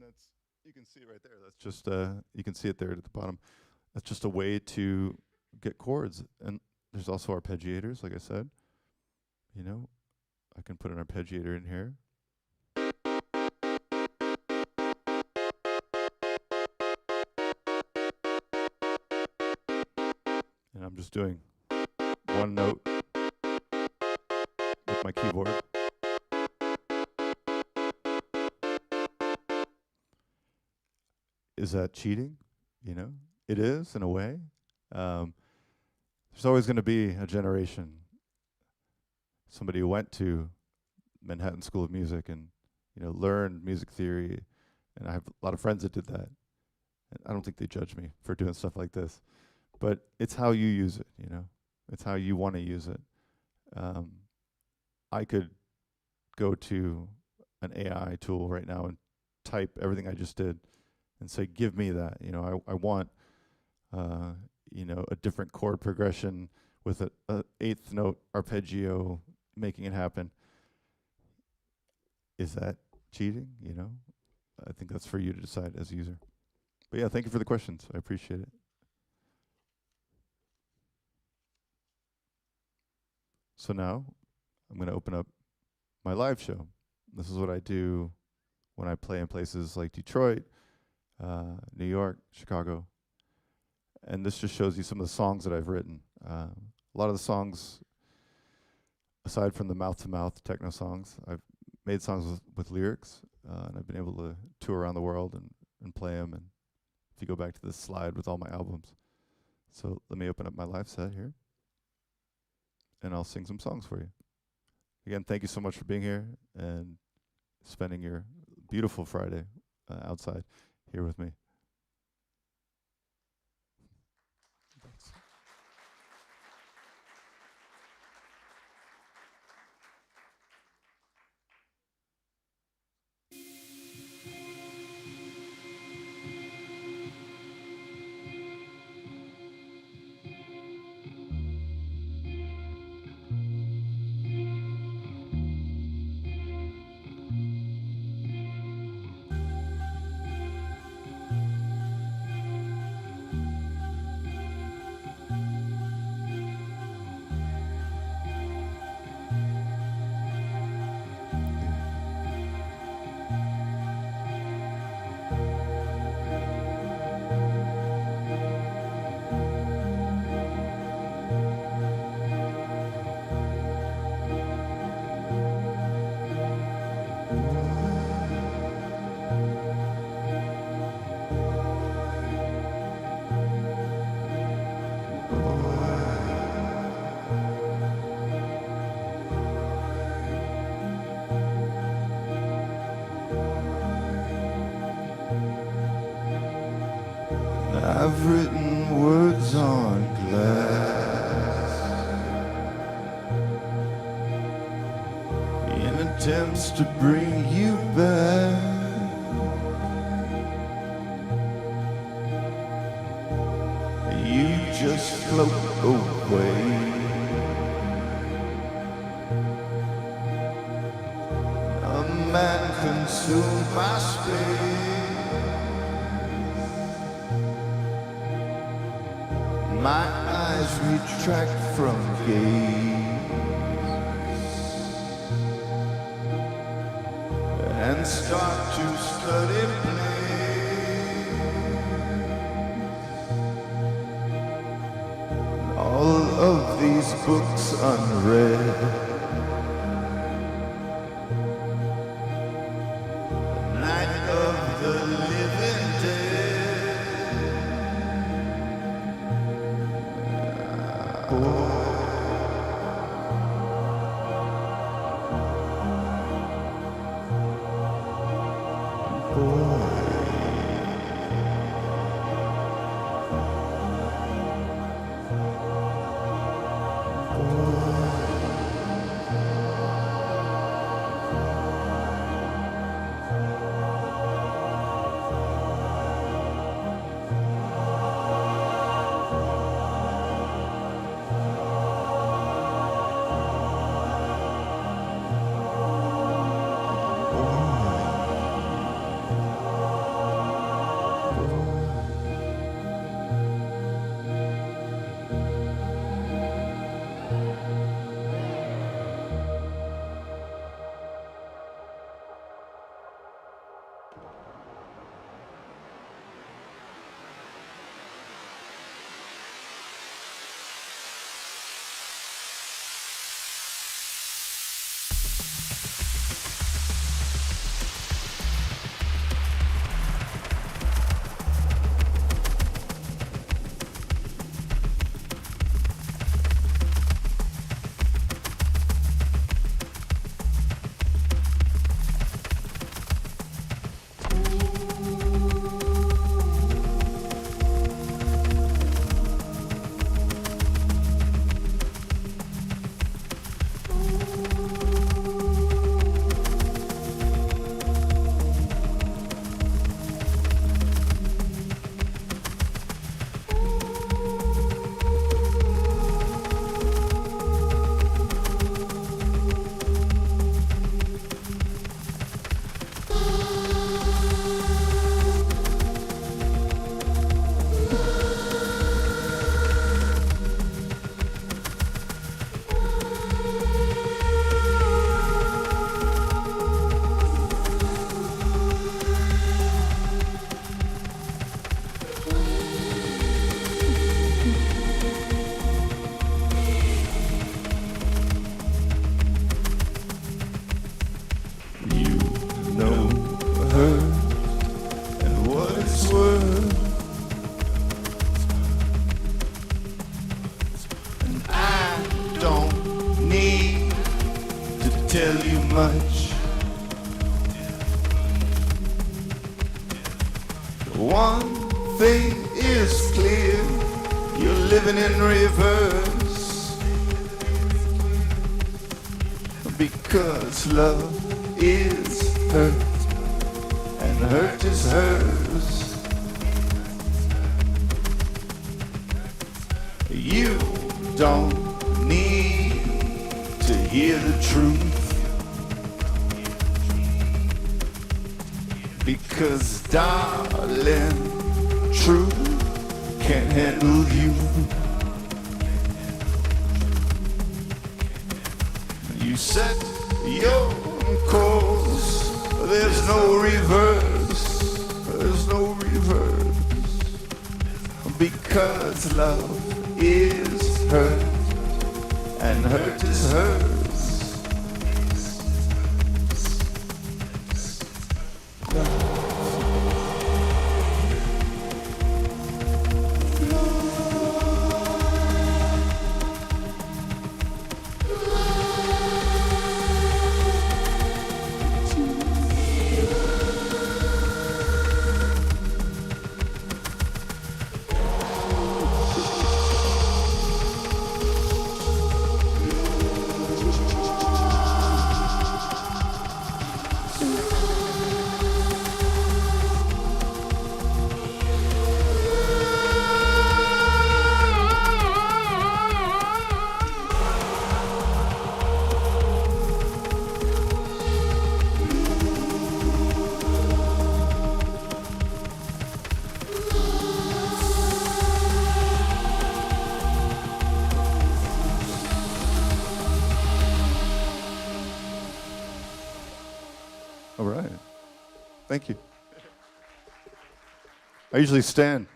that's, you can see it right there. That's just, you can see it there at the bottom. That's just a way to get chords. And there's also arpeggiators, like I said. You know, I can put an arpeggiator in here. And I'm just doing one note with my keyboard. Is that cheating? You know, it is in a way. There's always going to be a generation, somebody who went to Manhattan School of Music and, you know, learned music theory. And I have a lot of friends that did that. And I don't think they judge me for doing stuff like this. But it's how you use it, you know. It's how you want to use it. I could go to an AI tool right now and type everything I just did and say, give me that. You know, I want, you know, a different chord progression with a eighth note arpeggio, making it happen. Is that cheating? You know, I think that's for you to decide as a user. But yeah, thank you for the questions. I appreciate it. So now I'm going to open up my live show. This is what I do when I play in places like Detroit, New York, Chicago. And this just shows you some of the songs that I've written. A lot of the songs, aside from the mouth-to-mouth techno songs, I've made songs with lyrics, and I've been able to tour around the world and play them. And if you go back to this slide with all my albums. So let me open up my live set here, and I'll sing some songs for you. Again, thank you so much for being here and spending your beautiful Friday outside here with me. Thanks. I've written words on glass in attempts to bring you back. You just float away. A man consumed by space. My eyes retract from gaze and start to study play. All of these books unread, night of the living dead. Boy, you know her and what it's worth. And I don't need to tell you much. One thing is clear, you're living in reverse, because love is hurt and hurt is hers. You don't need to hear the truth, because darling, truth can't handle you. You set your course, there's no reverse, there's no reverse, because love is hurt and hurt is hers. Thank you. I usually stand.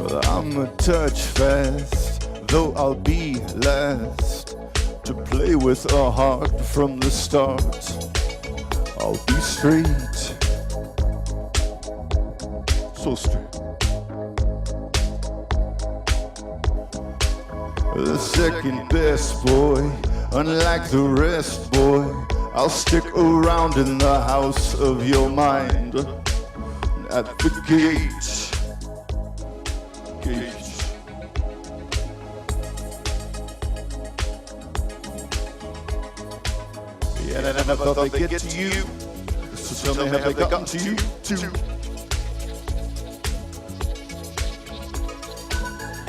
Well, I'm a touch fast, though I'll be last to play with a heart from the start. I'll be straight, so straight. The second best boy, unlike the rest, boy. I'll stick around in the house of your mind at the gate. Yeah, I never thought they'd get to you. So tell me, have they gotten to you too?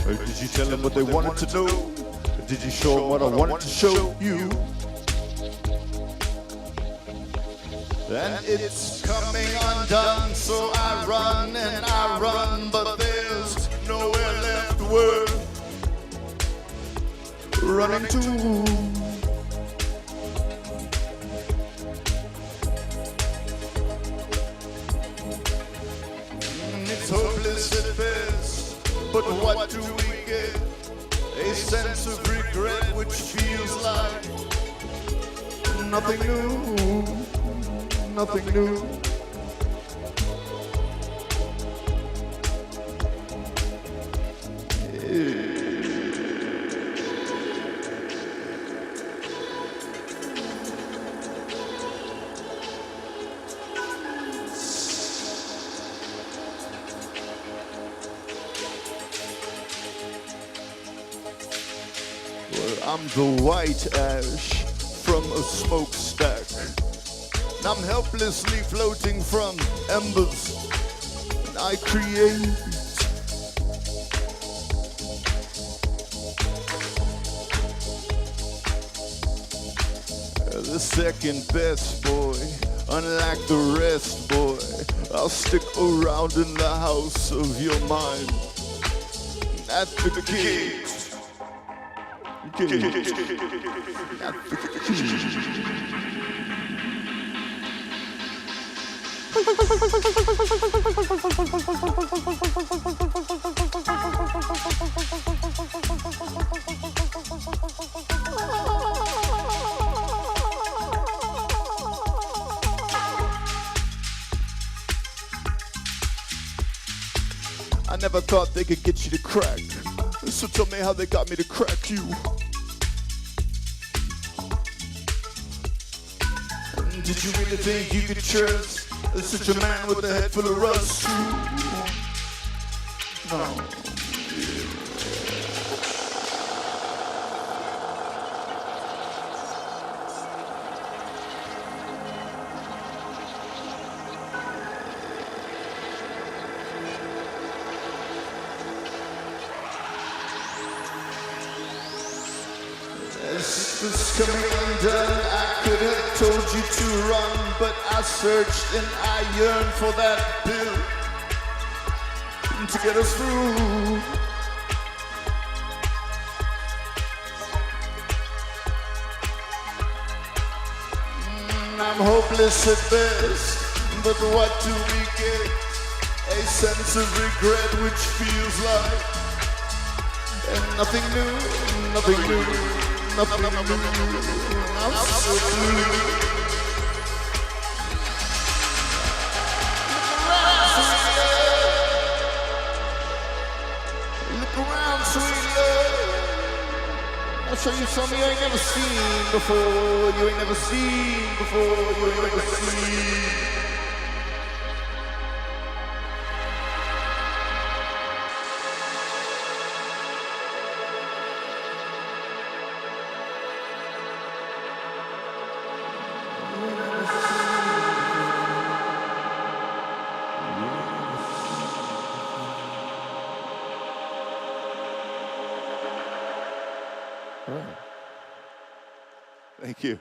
Or did you tell them what they wanted to know? Or did you show them what I wanted to show you? And it's coming undone, so I run and I run, but there's nowhere left worth running to. It's hopeless at best, but what do we get? A sense of regret which feels like nothing new, nothing new. I'm the white ash from a smokestack. And I'm helplessly floating from embers. And I create. The second best boy, unlike the rest, boy. I'll stick around in the house of your mind. At the gate. I never thought they could get you to crack. So tell me how they got me to crack you. Did you really think you could trust such a man with a head full of rust? No. This was coming undone. I could have told you to run, but I searched and I yearned for that bill to get us through. I'm hopeless at best, but what do we get? A sense of regret which feels like and nothing new, nothing new. Nothing new. I'm so blue. Look around, sweet love. I'll show you something you ain't never seen before. You ain't never seen before. You ain't never seen. All right. Thank you.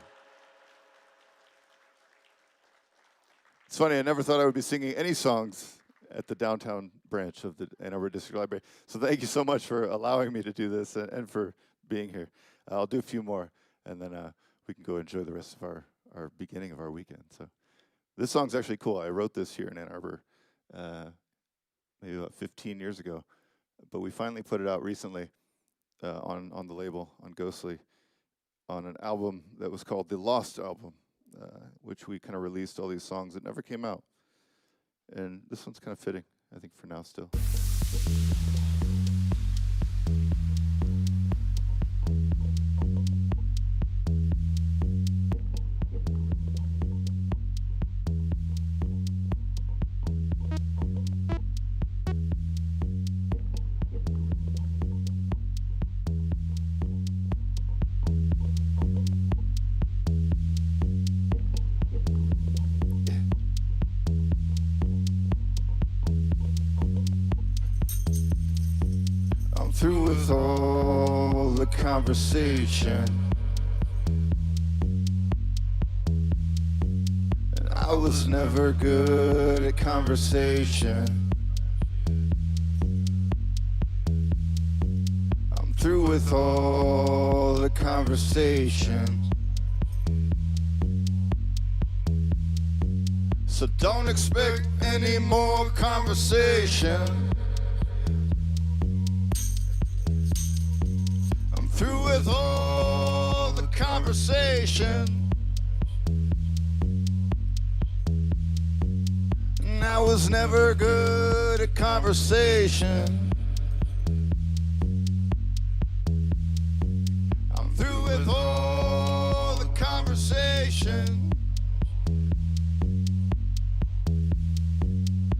It's funny, I never thought I would be singing any songs at the downtown branch of the Ann Arbor District Library. So thank you so much for allowing me to do this and for being here. I'll do a few more, and then we can go enjoy the rest of our beginning of our weekend. So this song's actually cool. I wrote this here in Ann Arbor maybe about 15 years ago, but we finally put it out recently on the label, on Ghostly, on an album that was called The Lost Album, which we kind of released all these songs that never came out. And this one's kind of fitting, I think, for now still. Through with all the conversation, and I was never good at conversation. I'm through with all the conversation, so don't expect any more conversation. Through with all the conversation, and I was never good at conversation. I'm through with all the conversation,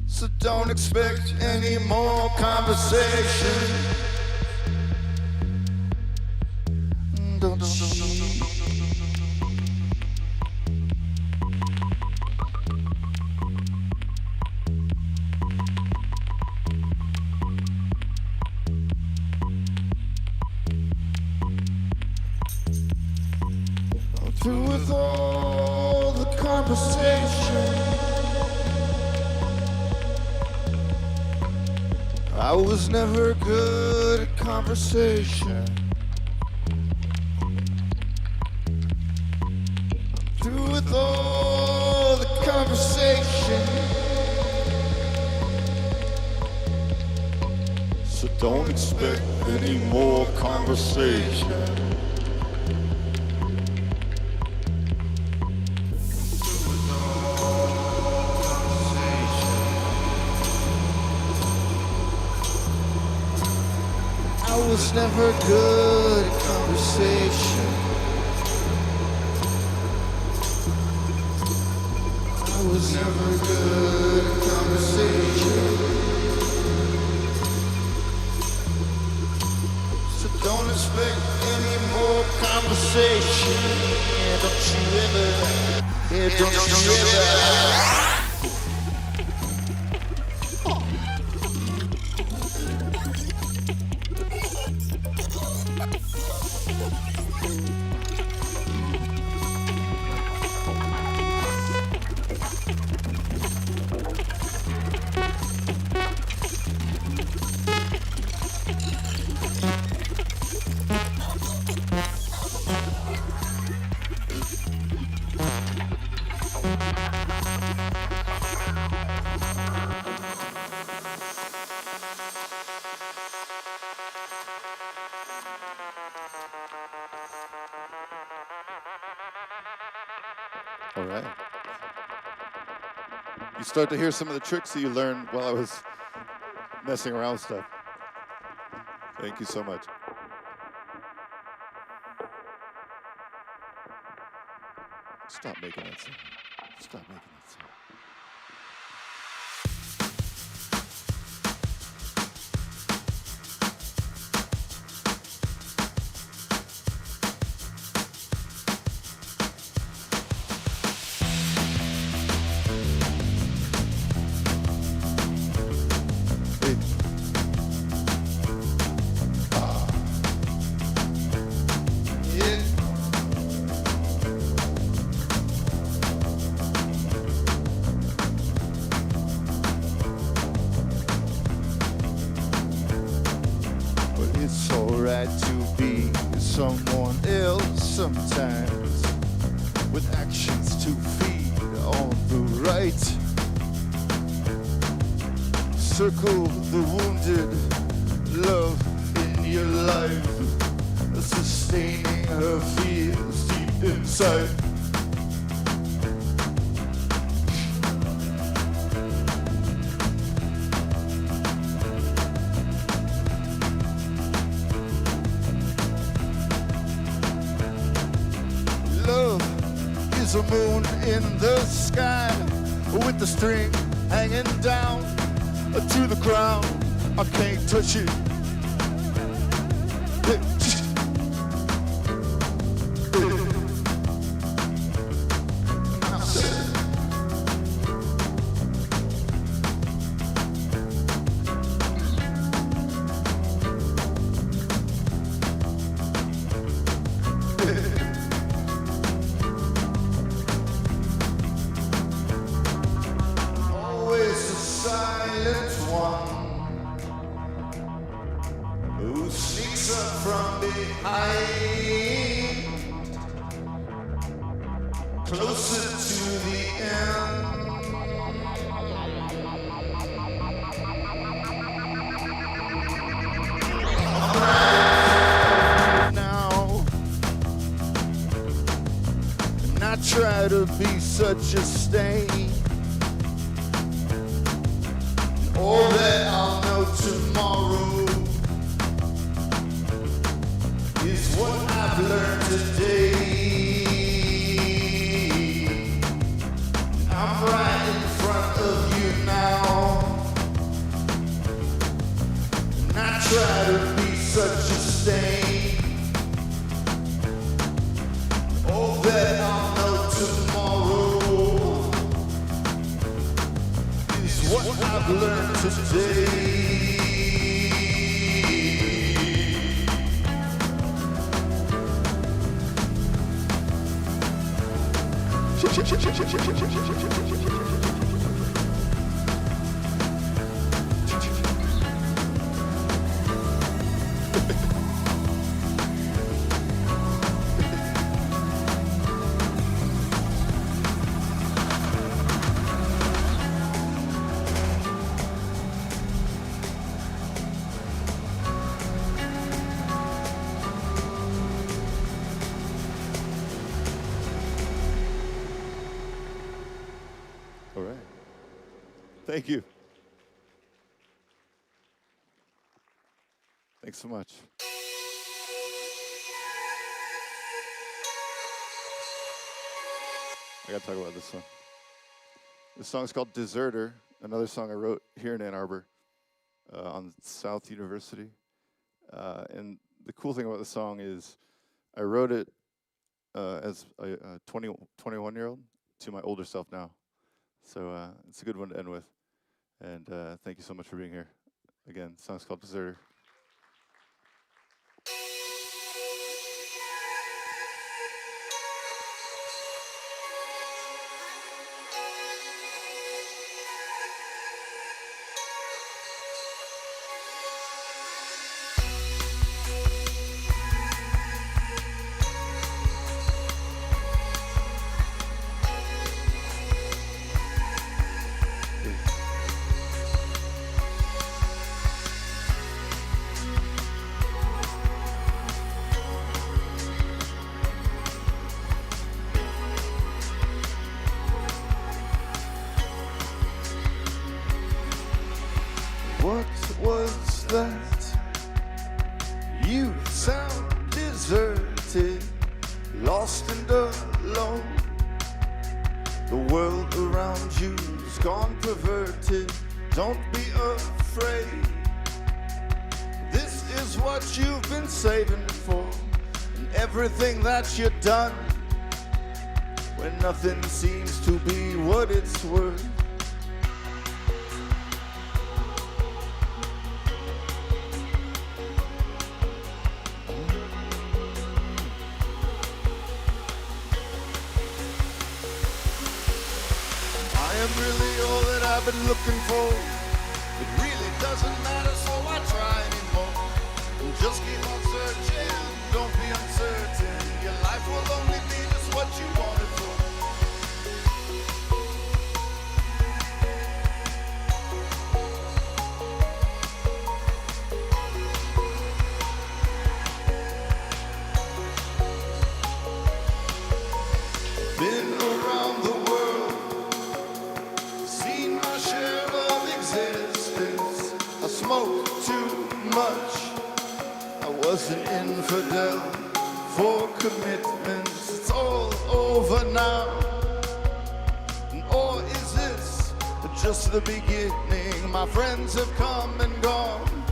so don't expect any more conversation. Through with all the conversation, I was never good at conversation. Through with all the conversation, so don't expect any more conversation. I was never good at conversation. I was never good at conversation. So don't expect any more conversation. Yeah, don't you ever. Yeah, don't you ever. All right. You start to hear some of the tricks that you learned while I was messing around with stuff. Thank you so much. Stop making that sound. Stop making that sound. try to be someone else sometimes, with actions to feed on the right. Circle the wounded, love in your life, sustaining her fears deep inside. Love is a moon in the sky with the string hanging down to the ground. I can't touch it. Always a silent one who sneaks up from behind, closer to the end. Now, and I try to be such a stain. All that I'll know tomorrow is what I've learned today. I'm right in front of you now, and I try to be such a stain. All that I'll know tomorrow is what I've learned today. All right. Thank you. Thanks so much. I gotta talk about this song. This song's called Deserter, another song I wrote here in Ann Arbor on South University. And the cool thing about the song is I wrote it as a 21-year-old to my older self now. So it's a good one to end with. And thank you so much for being here. Again, the song's called Deserter. What was that? You sound deserted, lost and alone. The world around you's gone perverted. Don't be afraid. This is what you've been saving for, and everything that you've done, when nothing seems to be what it's worth. I am really all that I've been looking for. It really doesn't matter, so I try anymore. And just keep on searching. what you wanted for. Been around the world, seen my share of existence. I smoked too much, I was an infidel for commitments. It's all over now, or is this just the beginning? My friends have come and gone,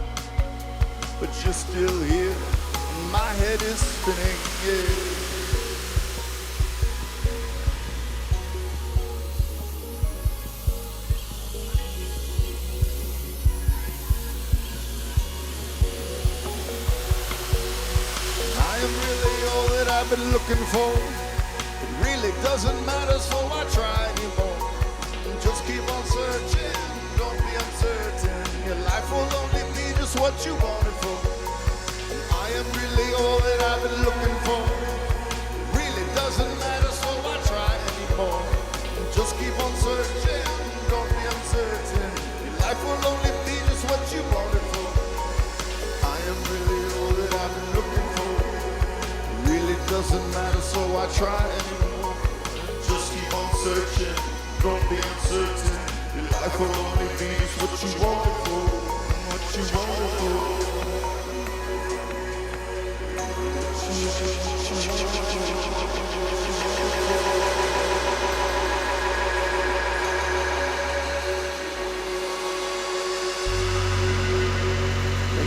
but you're still here, and my head is spinning, yeah. I am really all that I've been looking for. It really doesn't matter, so I try anymore. Just keep on searching, don't be uncertain. Your life will only be just what you want it for. I am really all that I've been looking for. It really doesn't matter, so I try anymore. Just keep on searching, don't be uncertain. Your life will only be just what you want it for. I am really all that I've been looking for. Really doesn't matter, so I try anymore. Just keep on searching, don't be uncertain. Your life will only be just what you want it for, what you want it for.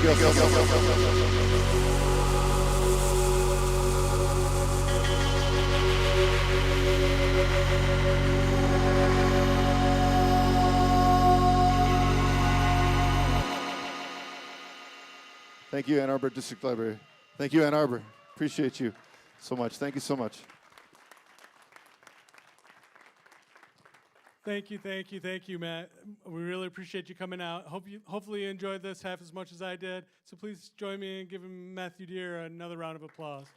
Thank you. Thank you, Ann Arbor District Library. Thank you, Ann Arbor. Appreciate you so much. Thank you so much. Thank you, Matt. We really appreciate you coming out. Hopefully you enjoyed this half as much as I did. So please join me in giving Matthew Deere another round of applause.